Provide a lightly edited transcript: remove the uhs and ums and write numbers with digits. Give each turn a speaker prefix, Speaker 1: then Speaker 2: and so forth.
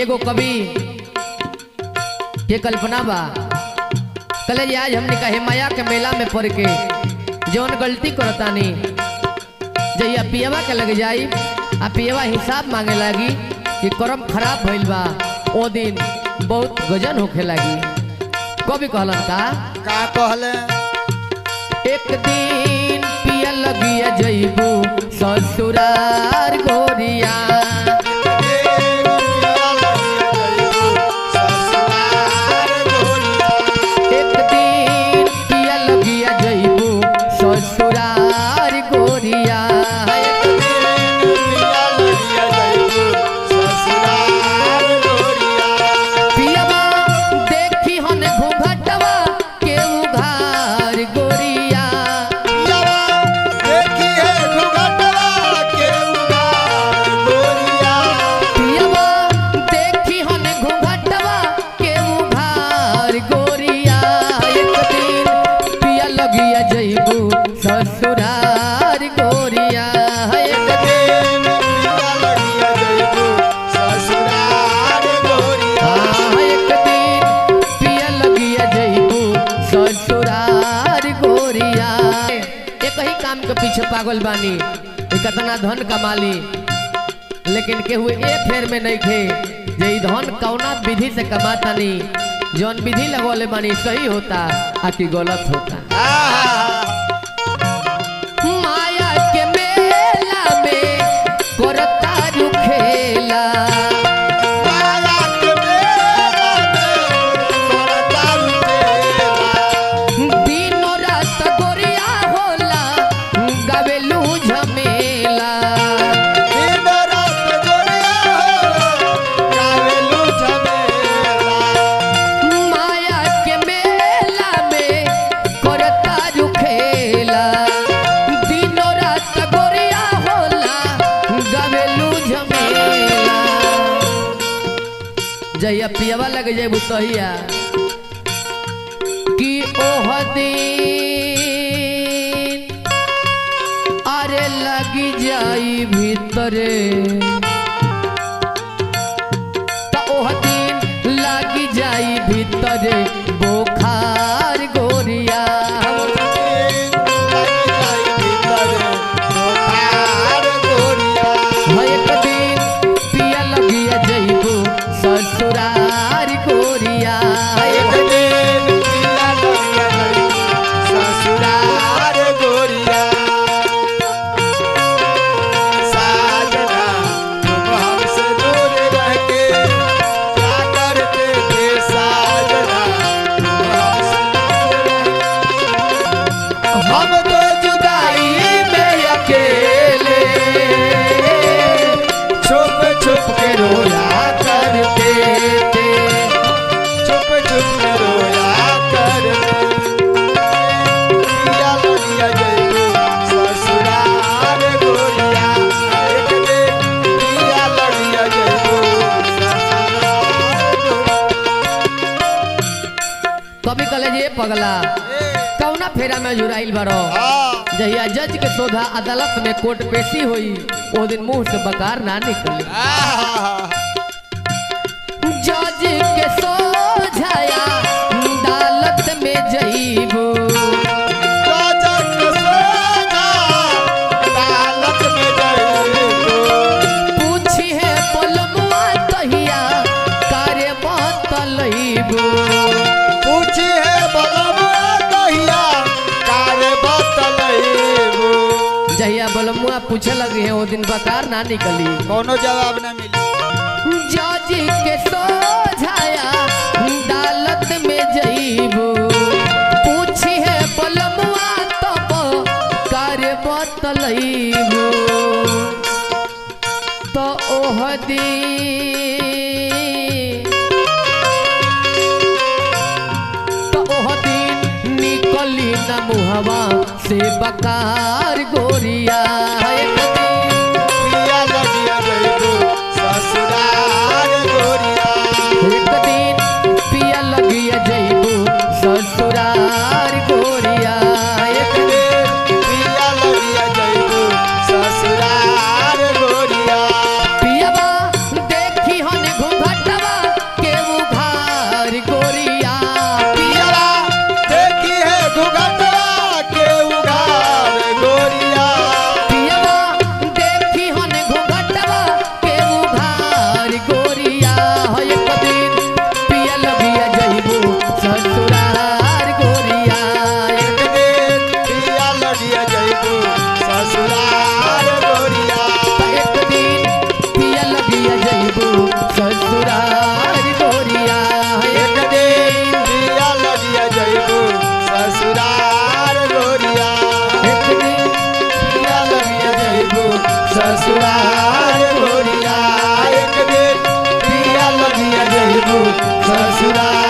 Speaker 1: एगो कवि के कल्पना बा कल आज हमने कहे माया के मेला में पड़ के जौन गलती करतानी जहिया पियवा के लग जाई आ पियवा हिसाब मांगे लगी कि कर्म खराब भइल बा ओ दिन बहुत गजन होखे लगी। कवि कहलन का
Speaker 2: कहले
Speaker 1: एक दिन पिया लगिया जइबू ससुरार गोरिया पीछे पागल बानी कितना धन कमाली लेकिन केहू ए फेर में नहीं थे जे धन कौना विधि से कमातानी जौन विधि लगौले बानी सही होता आकि गलत होता। माया के मेला में करता रुखेला जहिया पियवा लग जाए तहिया कि ओह दिन अरे लगी जाई भीतरे तो ओह दिन लगी जाई भीतरे बोखार गोरिया एक दिन पिया लगिया जइबू ससुरार गोरिया एक दिन पिया लगिया जइबू ससुरार गोरिया साजना तुम हमसे दूर रह के क्या करते थे साजना तुम हमसे हम तो जुदाई में अकेले छुप छुप के रोया करते थे छुप छुप के रोया करते पिया लगिया जइबू ससुरार गोरिया एक दिन पिया लगिया जइबू कभी कले जे पगला कौना फेरा में जुराइल बारो जहिया जज के सोधा अदालत में कोर्ट पेशी हुई ओ दिन मुंह से बकार ना निकली जज के सोझाया अदालत में जइबू पूछी है पलमुआ तहिया कार्य बतलइबू पूछी है पलमुआ तहिया कार्य बतलइबू जहिया बलमुआ पूछे लगे है वो दिन बकार ना निकली
Speaker 2: कोनो जवाब ना मिली
Speaker 1: जज के सोझाया अदालत में जइबू पूछी है बलमुआ तब कार्य बतलइबू तो ओह दिन निकली न मुहवा से बकार गोरिया एक दिन
Speaker 2: पिया लगिया जइबू ससुरार गोरिया
Speaker 1: एक दिन पिया लगिया जइबू ससुरार गोरिया एक दिन
Speaker 2: पिया लगिया जइबू ससुरार गोरिया
Speaker 1: पियवा देखी हन घूंघट
Speaker 2: ससुराल